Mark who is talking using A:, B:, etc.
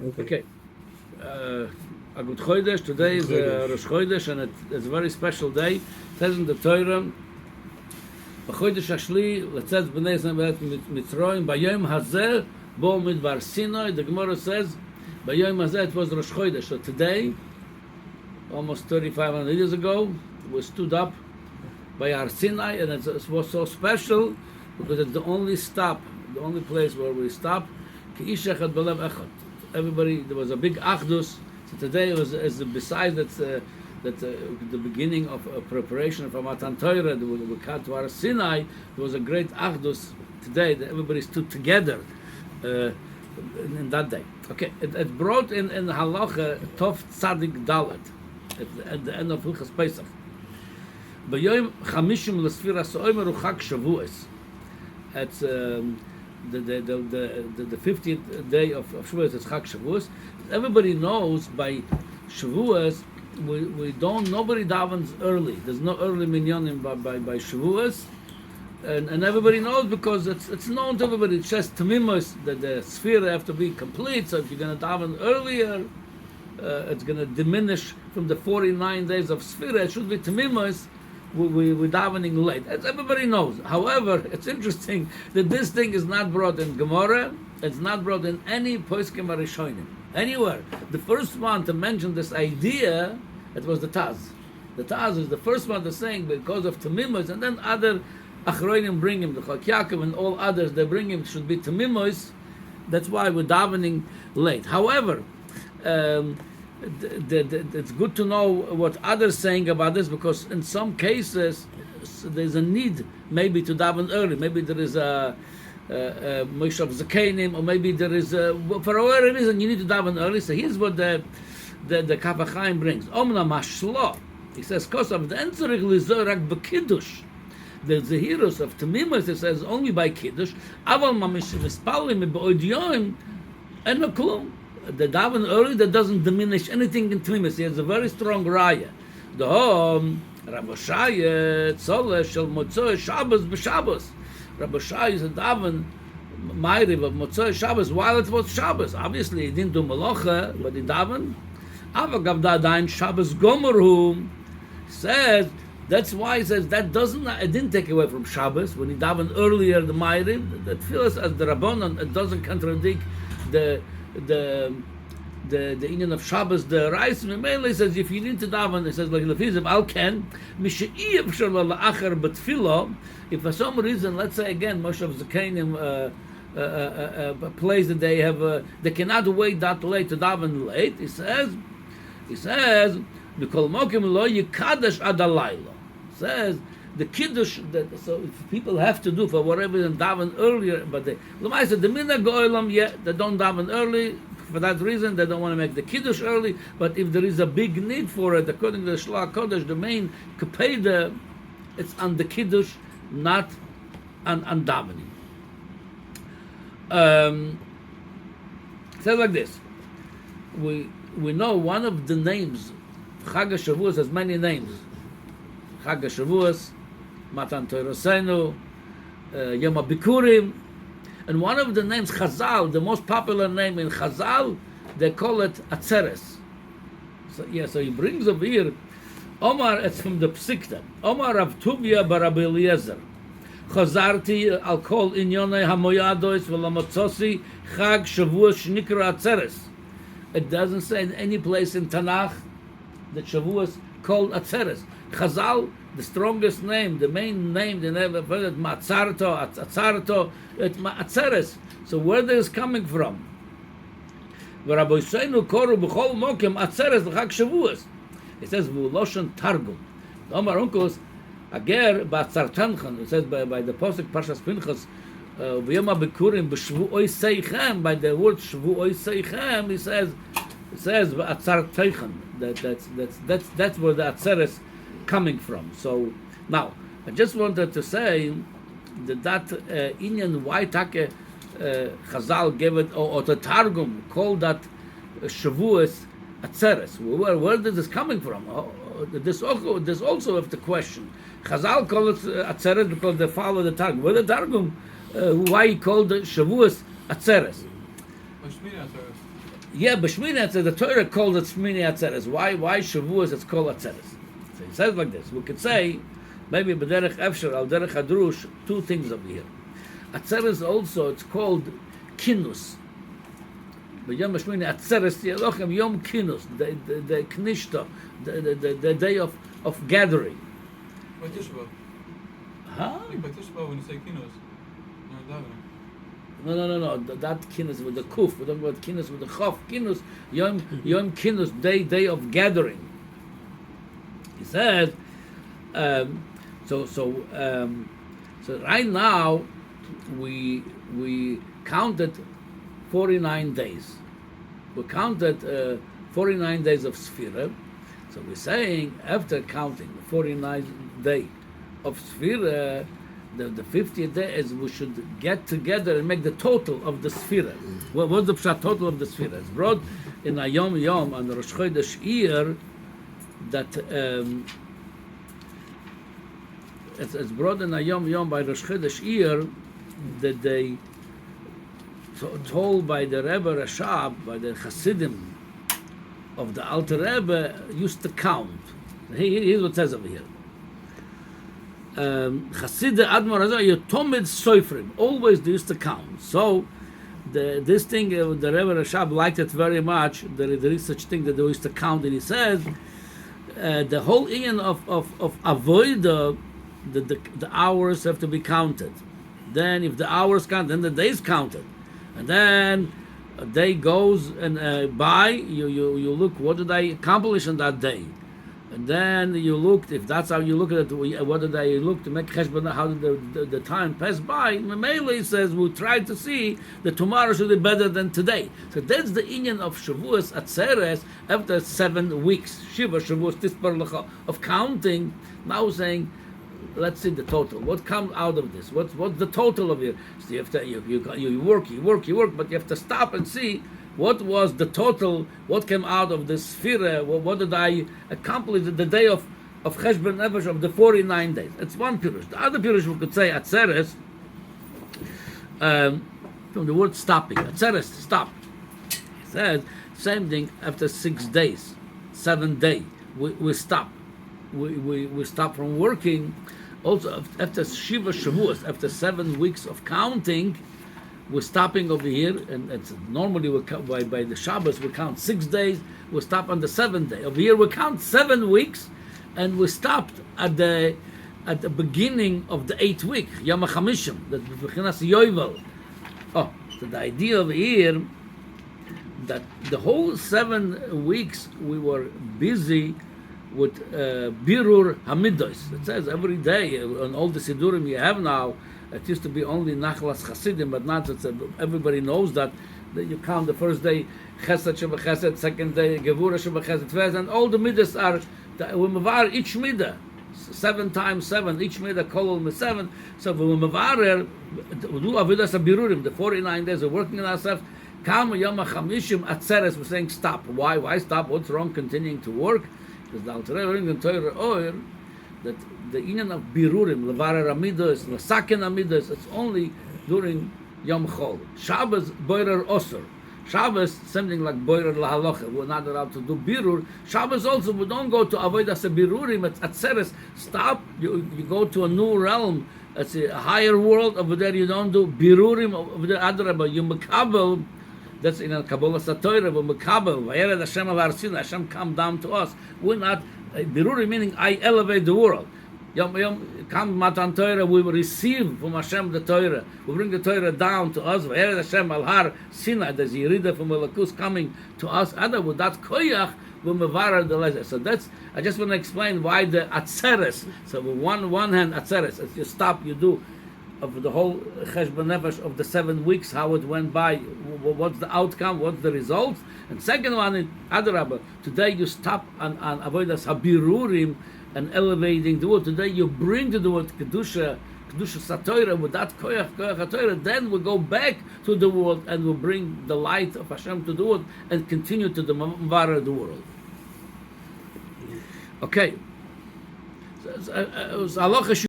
A: Okay. A good Chodesh. Today is Rosh Chodesh, and it's a very special day. It says in the Torah, "B'Chodesh Hashli letzatz b'nei Yisrael me'eretz Mitzrayim b'yom hazeh bo midbar Sinai." The Gemara says, "B'yom hazeh," it was Rosh Chodesh. So today, almost 3,500 years ago, we stood up by Har Sinai, and it was so special because it's the only stop, the only place where we stop. Ki ish echad b'lev echad. Everybody, there was a big achdus. So today was, besides that, the beginning of preparation for Matan Torah, we cut to Har Sinai. There was a great achdus today that everybody stood together in that day. Okay, it brought in Halacha Tov Tzadik Dalet at the end of Hilchas Pesach. B'yom chamishim l'sfiras omer uchag Shavuos. It's the 15th day of Shavuos is Chag Shavuos. Everybody knows by Shavuos nobody davens early. There's no early minyanim by Shavuos, and everybody knows because it's known to everybody. It's just Tamimos that the sphere have to be complete. So if you're going to daven earlier, it's going to diminish from the 49 days of sphere. It should be Tamimos. We're davening late. As everybody knows. However, it's interesting that this thing is not brought in Gemara. It's not brought in any Poskim Arishonim. Anywhere. The first one to mention this idea, it was the Taz. The Taz is the first one to saying because of Tamimos, and then other Achronim bring him, the Chok Yaakov and all others, they bring him, should be Tamimos. That's why we're davening late. However, it's good to know what others saying about this, because in some cases there's a need maybe to daven early. Maybe there is a Moshe of Zakenim, or maybe there is for whatever reason you need to daven early. So here's what the Kaf HaChaim brings. Omna mashlo. He says, "Kos of the entzarich lizorak b'kiddush." The heroes of Tamimus, it says only by kiddush. Aval mamish mispalim be'odyoim and no klum. The daven early, that doesn't diminish anything in Tmimis. He has a very strong raya. The Rabbi Shaya Tzoleh Shel Motzoi Shabbos b'Shabbos. Rabbi Shaya is a daven maariv of Motzoi Shabbos while it was Shabbos. Obviously, he didn't do Malacha, but he daven. Avagav Dadain Shabbos Gomerhu says. That's why he says that it didn't take away from Shabbos when he davened earlier the maariv. That feels as the Rabbanon. It doesn't contradict the Indian of Shabbos, the Rais Memele says if you need to daven, it says like Lefiziv Al Ken Mishaiv Shalom La'achar B'Tfilo. If for some reason, let's say again, Moshe of Zakenim a place that they have, they cannot wait that late to daven late. He says B'Kol Mokim Lo Yikadesh Ad Alaylo. Says the kiddush that so if people have to do for whatever reason daven earlier, but the minhag go'olam, they don't daven early for that reason. They don't want to make the kiddush early. But if there is a big need for it, according to the Shlach Kodesh, the main kapeda, it's on the kiddush, not on davening. It says like this. We know one of the names. Chag Shavuos has many names. Chag Shavuos, Matan Torah Senu, Yom HaBikurim, and one of the names Chazal, the most popular name in Chazal, they call it Atzeres. So he brings over here, Omar, it's from the Psikta. Omar Rav Tuvia bar Rabbi Eliezer. Chazarti al kol inyonei hamoyadois v'lamotzosi Chag Shavuos shnikra Atzeres. It doesn't say in any place in Tanakh that Shavuos called Atzeres. Chazal, the strongest name, the main name they never heard it, Matzarto, Atzarto, it's Atzeres. So where this is coming from? Rabbi Yisraelu koru b'chol mokem Atzeres l'chag Shavuos. It says v'uloshen Targum. The Omar Unkos ager b'atzartanchan. It says by the posuk Parshas Pinchas v'yom ha'bikurim b'shvu'oi seichem. By the word shvu'oi seichem, he says v'atzarteichem. That's where the Atzeres coming from. So now I just wanted to say that Indian why take Chazal gave it or the Targum called that Shavuos Atzeres. Where is this coming from? This also have the question. Chazal called it Atzeres because they follow the Targum. Where the Targum why he called it Shavuos Atzeres? Yeah, but Shmini Atzeres, the Torah calls it Shmini Atzeres. Why Shavuos it's called Atzeres? So he says like this. We could say, maybe B'derech Efsher, Al Derech Hadrush, two things over here. Atzeres also, it's called Kinus. But Yom Shmini Atzeres, Yelochem Yom Kinus, the Knishta, the day of gathering.
B: By Tisha B'Av.
A: Huh?
B: Like by Tisha B'Av when you say kinos, you're davening.
A: No. That kinus with the kuf. We're talking about kinus with the chof. Kinus, Yom Kinus, day of gathering. He said, so right now we counted 49 days. We counted 49 days of Sfira. So we're saying after counting the 49th day of Sfira, the 50th day is we should get together and make the total of the Sfira. What's the pshat total of the Sfira? It's brought in a Yom Yom on the Rosh Chodesh Iyar that it's brought in a Yom Yom by Rosh Chodesh Iyar that they told by the Rebbe Rashab, by the Hasidim of the Alter Rebbe, used to count. Here's what it says over here. Chassidei Admor Hazeh Yotomid Soifrim. Always they used to count. So this thing, the Rebbe Rashab liked it very much. There is such thing that they used to count, and he says the whole Ian of avoida, the hours have to be counted. Then if the hours count, then the days counted, and then a day goes and by you look what did I accomplish on that day. And then you looked, if that's how you look at it, what did I look to make cheshbon, how did the time pass by? Mamela says we'll try to see that tomorrow should be better than today. So that's the inyan of Shavuos Atzeres after 7 weeks. Shiva Shavuos Tispar Lecha of counting. Now saying, let's see the total. What comes out of this? What's the total of it? So you have to you work, but you have to stop and see. What was the total? What came out of the Sfira? What did I accomplish the day of Cheshbon Nefesh of the 49 days? It's one pirush. The other pirush we could say Atzeres from the word stopping. Atzeres, stop. He says same thing after 6 days, 7th day we stop. We stop from working. Also after Shiva Shavuos, after 7 weeks of counting. We're stopping over here, and it's normally we count by the Shabbos we count 6 days. We stop on the 7th day. Over here we count 7 weeks, and we stopped at the beginning of the 8th week, Yom HaChamishim, that B'chinas Yovel. Oh, so the idea over here that the whole 7 weeks we were busy with Birur Hamidos. It says every day on all the Sidurim you have now. It used to be only Nachlas Chasidim, but not. Everybody knows that you count the first day Chesed Shebechesed, second day Gevura Shebechesed, and all the midas are we mevar each midah 7 times 7. Each midah kolol 7. So we mevar we do avodas habirurim. The 49 days we're working on ourselves. Kam Yom HaChamishim Atzeres. We're saying stop. Why stop? What's wrong continuing to work? Because the Alter Rebbe in Torah Oir that the inyan of birurim, levarer amidos, lesaken amidos, it's only during Yom Chol. Shabbos boirer osur. Shabbos something like boirer lahalocha. We're not allowed to do birur. Shabbos also we don't go to avodas birurim. It's atzeres. Stop. You go to a new realm. It's a higher world. Over there you don't do birurim. Over there adrabah you mekabel. That's in a Kabbalah Satoira. We mekabel. Vayered Hashem al Har Sinai. Hashem come down to us. We're not. Biruri meaning I elevate the world. Yom Yom come Matan Torah, we receive from Hashem the Torah. We bring the Torah down to us. Vayered Hashem al Har Sinai. There's Yerida from Malakus coming to us. Other with that koyach, we mevarer the lezer. So that's. I just want to explain why the atzeres. So with one hand atzeres. If you stop, you do of the whole cheshbon nefesh of the 7 weeks, how it went by, what's the outcome, what's the results. And second one in Adarabah, today you stop on avodas habirurim and elevating the word. Today you bring to the word kedusha satoira with that koyach hatoira. Then we go back to the world and we bring the light of Hashem to the world and continue to the mavara the world. Okay. So, Halacha Shiur.